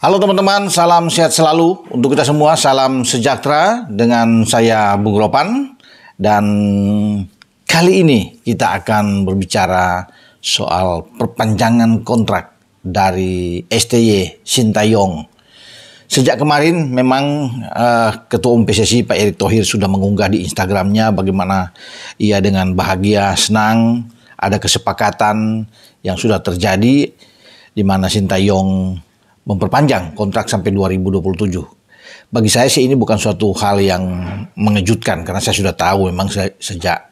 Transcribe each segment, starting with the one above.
Halo teman-teman, salam sehat selalu untuk kita semua, salam sejahtera dengan saya Bung Ropan. Dan kali ini kita akan berbicara soal perpanjangan kontrak dari STY Sintayong. Sejak kemarin memang Ketua Umum PSSI Pak Erick Thohir sudah mengunggah di Instagramnya bagaimana ia dengan bahagia, senang, ada kesepakatan yang sudah terjadi di mana Sintayong memperpanjang kontrak sampai 2027. Bagi saya sih ini bukan suatu hal yang mengejutkan karena saya sudah tahu memang sejak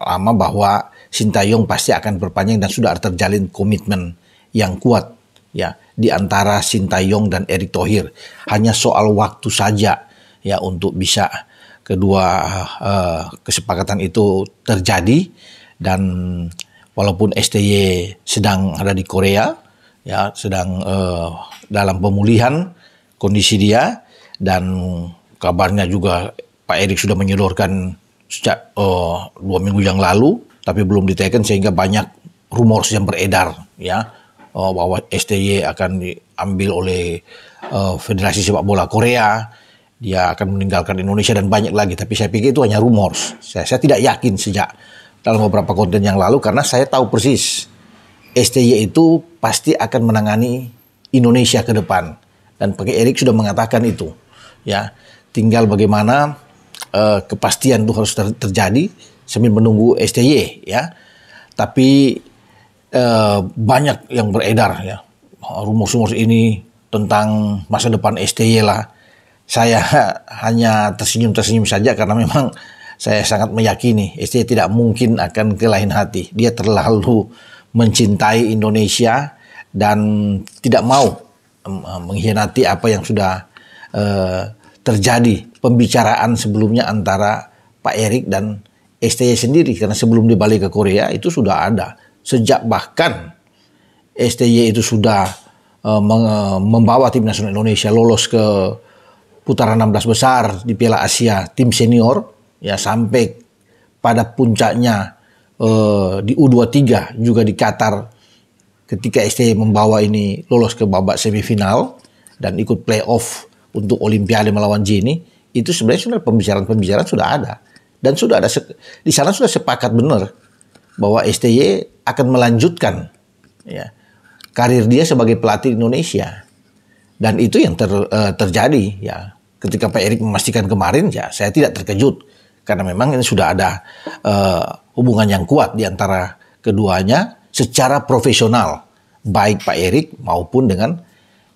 lama bahwa Sintayong pasti akan berpanjang dan sudah terjalin komitmen yang kuat ya di antara Sintayong dan Erick Thohir. Hanya soal waktu saja ya untuk bisa kedua kesepakatan itu terjadi. Dan walaupun STY sedang ada di Korea ya sedang dalam pemulihan kondisi dia, dan kabarnya juga Pak Erick sudah menyodorkan sejak 2 minggu yang lalu, tapi belum diteken sehingga banyak rumor yang beredar ya bahwa STY akan diambil oleh Federasi Sepak Bola Korea, dia akan meninggalkan Indonesia dan banyak lagi. Tapi saya pikir itu hanya rumor. Saya tidak yakin sejak dalam beberapa konten yang lalu karena saya tahu persis STY itu pasti akan menangani Indonesia ke depan, dan Pak Erick sudah mengatakan itu ya. Tinggal bagaimana kepastian itu harus terjadi sambil menunggu STY ya. Tapi banyak yang beredar ya rumor-rumor ini tentang masa depan STY lah. Saya hanya tersenyum saja karena memang saya sangat meyakini STY tidak mungkin akan ke lain hati. Dia terlalu mencintai Indonesia dan tidak mau mengkhianati apa yang sudah terjadi pembicaraan sebelumnya antara Pak Erick dan STY sendiri. Karena sebelum dia balik ke Korea itu sudah ada. Sejak bahkan STY itu sudah membawa tim nasional Indonesia lolos ke putaran 16 besar di Piala Asia tim senior ya, sampai pada puncaknya di U23 juga di Qatar ketika STY membawa ini lolos ke babak semifinal dan ikut playoff untuk Olimpiade melawan Gini. Itu sebenarnya pembicaraan sudah ada, dan sudah ada di sana sudah sepakat benar bahwa STY akan melanjutkan ya karir dia sebagai pelatih Indonesia. Dan itu yang terjadi ya ketika Pak Erick memastikan kemarin, ya saya tidak terkejut karena memang ini sudah ada hubungan yang kuat di antara keduanya secara profesional, baik Pak Erick maupun dengan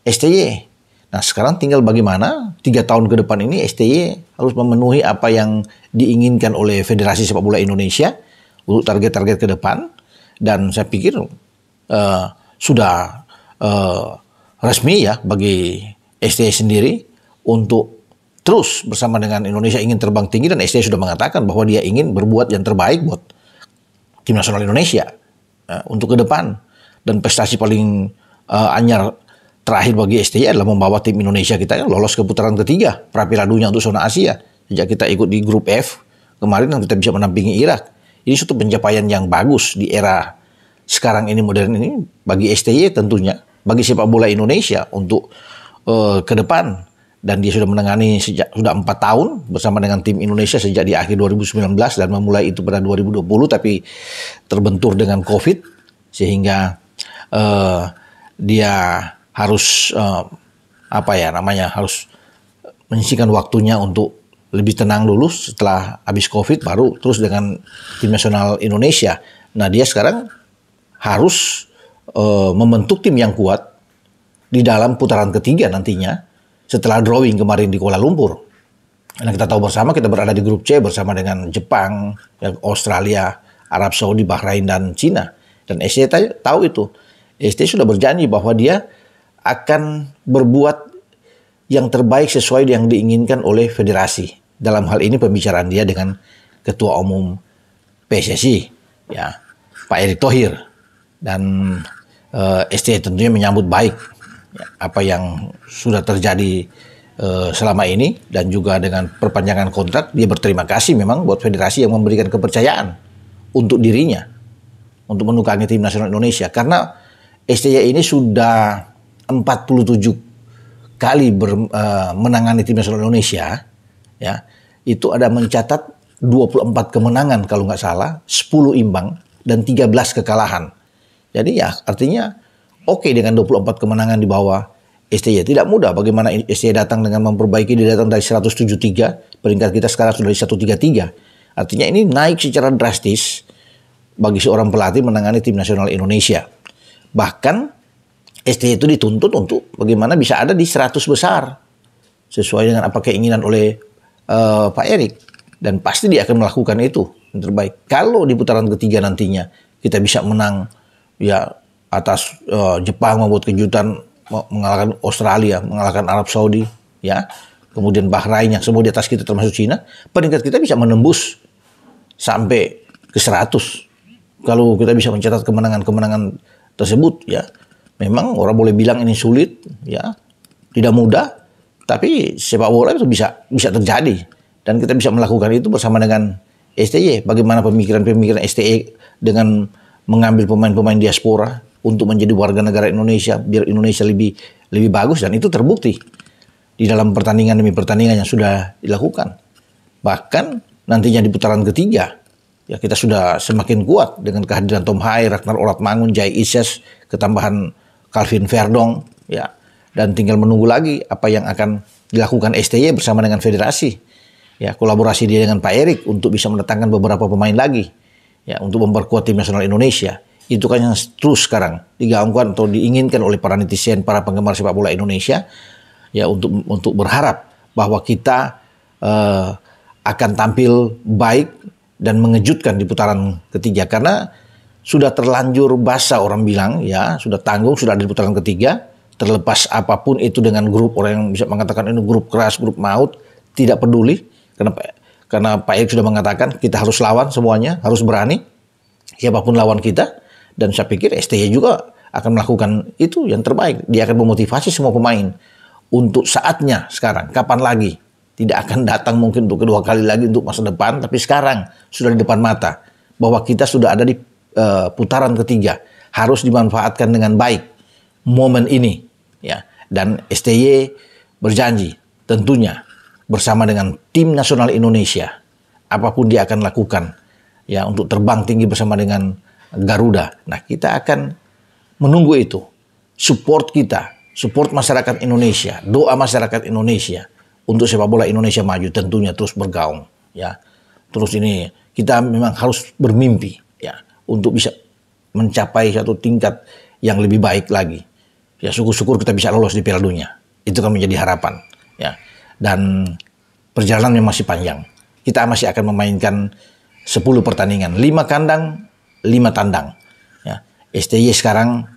STY. Nah sekarang tinggal bagaimana 3 tahun ke depan ini STY harus memenuhi apa yang diinginkan oleh Federasi Sepak Bola Indonesia untuk target-target ke depan. Dan saya pikir sudah resmi ya bagi STY sendiri untuk terus bersama dengan Indonesia ingin terbang tinggi, dan STY sudah mengatakan bahwa dia ingin berbuat yang terbaik buat tim nasional Indonesia untuk ke depan. Dan prestasi paling anyar terakhir bagi STY adalah membawa tim Indonesia kita lolos ke putaran ketiga pra-Piala Dunia untuk zona Asia. Sejak kita ikut di grup F kemarin dan kita bisa menampingi Irak. Ini suatu pencapaian yang bagus di era sekarang ini, modern ini, bagi STY tentunya, bagi sepak bola Indonesia untuk ke depan. Dan dia sudah menangani sudah 4 tahun bersama dengan tim Indonesia sejak di akhir 2019 dan memulai itu pada 2020, tapi terbentur dengan COVID sehingga dia harus harus menyisihkan waktunya untuk lebih tenang dulu setelah habis COVID, baru terus dengan tim nasional Indonesia. Nah dia sekarang harus membentuk tim yang kuat di dalam putaran ketiga nantinya, setelah drawing kemarin di Kuala Lumpur. Nah kita tahu bersama kita berada di grup C bersama dengan Jepang, Australia, Arab Saudi, Bahrain, dan Cina. Dan STY tahu itu. STY sudah berjanji bahwa dia akan berbuat yang terbaik sesuai yang diinginkan oleh federasi. Dalam hal ini pembicaraan dia dengan Ketua Umum PSSI, ya Pak Erick Thohir. Dan STY tentunya menyambut baik apa yang sudah terjadi selama ini, dan juga dengan perpanjangan kontrak dia berterima kasih memang buat federasi yang memberikan kepercayaan untuk dirinya untuk menukangi tim nasional Indonesia, karena STY ini sudah 47 kali menangani tim nasional Indonesia, ya, itu ada mencatat 24 kemenangan kalau nggak salah, 10 imbang dan 13 kekalahan. Jadi ya artinya oke dengan 24 kemenangan di bawah STY. Tidak mudah bagaimana STY datang dengan memperbaiki, dia datang dari 173, peringkat kita sekarang sudah di 133. Artinya ini naik secara drastis bagi seorang pelatih menangani tim nasional Indonesia. Bahkan STY itu dituntut untuk bagaimana bisa ada di 100 besar sesuai dengan apa keinginan oleh Pak Erik, dan pasti dia akan melakukan itu yang terbaik. Kalau di putaran ketiga nantinya kita bisa menang ya atas Jepang, membuat kejutan, mengalahkan Australia, mengalahkan Arab Saudi, ya, kemudian Bahrain yang semua di atas kita termasuk Cina, peringkat kita bisa menembus sampai ke 100. Kalau kita bisa mencatat kemenangan-kemenangan tersebut, ya, memang orang boleh bilang ini sulit, ya, tidak mudah, tapi sepak bola itu bisa terjadi dan kita bisa melakukan itu bersama dengan STY. Bagaimana pemikiran-pemikiran STY dengan mengambil pemain-pemain diaspora untuk menjadi warga negara Indonesia biar Indonesia lebih bagus, dan itu terbukti di dalam pertandingan demi pertandingan yang sudah dilakukan. Bahkan nantinya di putaran ketiga ya kita sudah semakin kuat dengan kehadiran Tom Hai, Ragnar Oratmangun, Jai Ises, ketambahan Calvin Verdong, ya, dan tinggal menunggu lagi apa yang akan dilakukan STY bersama dengan federasi, ya, kolaborasi dia dengan Pak Erik untuk bisa mendatangkan beberapa pemain lagi, ya, untuk memperkuat tim nasional Indonesia. Itu kan yang terus sekarang digaungkan atau diinginkan oleh para netizen, para penggemar sepak bola Indonesia, ya, untuk berharap bahwa kita akan tampil baik dan mengejutkan di putaran ketiga, karena sudah terlanjur basah orang bilang, ya, sudah tanggung, sudah ada di putaran ketiga. Terlepas apapun itu dengan grup, orang yang bisa mengatakan ini grup keras, grup maut, tidak peduli, karena Pak Erik sudah mengatakan kita harus lawan semuanya, harus berani siapapun lawan kita. Dan saya pikir STY juga akan melakukan itu yang terbaik. Dia akan memotivasi semua pemain untuk saatnya sekarang. Kapan lagi? Tidak akan datang mungkin untuk kedua kali lagi untuk masa depan, tapi sekarang sudah di depan mata bahwa kita sudah ada di putaran ketiga. Harus dimanfaatkan dengan baik momen ini, ya. Dan STY berjanji tentunya bersama dengan tim nasional Indonesia, apapun dia akan lakukan, ya, untuk terbang tinggi bersama dengan Garuda. Nah, kita akan menunggu itu. Support kita, support masyarakat Indonesia, doa masyarakat Indonesia untuk sepak bola Indonesia maju tentunya terus bergaung, ya. Terus ini kita memang harus bermimpi, ya, untuk bisa mencapai satu tingkat yang lebih baik lagi. Ya, syukur-syukur kita bisa lolos di Piala Dunia. Itu kan menjadi harapan, ya. Dan perjalanan yang masih panjang. Kita masih akan memainkan 10 pertandingan, 5 kandang, 5 tandang. Ya. STY sekarang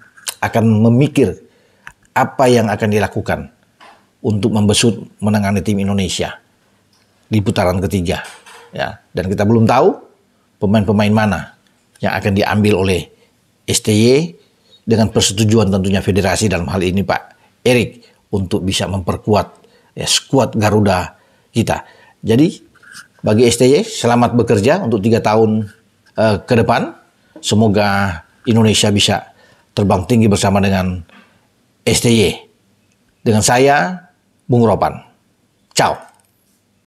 akan memikir apa yang akan dilakukan untuk membesut menangani tim Indonesia di putaran ketiga. Ya. Dan kita belum tahu pemain-pemain mana yang akan diambil oleh STY dengan persetujuan tentunya federasi, dalam hal ini Pak Erik, untuk bisa memperkuat, ya, skuad Garuda kita. Jadi bagi STY selamat bekerja untuk 3 tahun ke depan. Semoga Indonesia bisa terbang tinggi bersama dengan STY. Dengan saya, Bung Ropan. Ciao.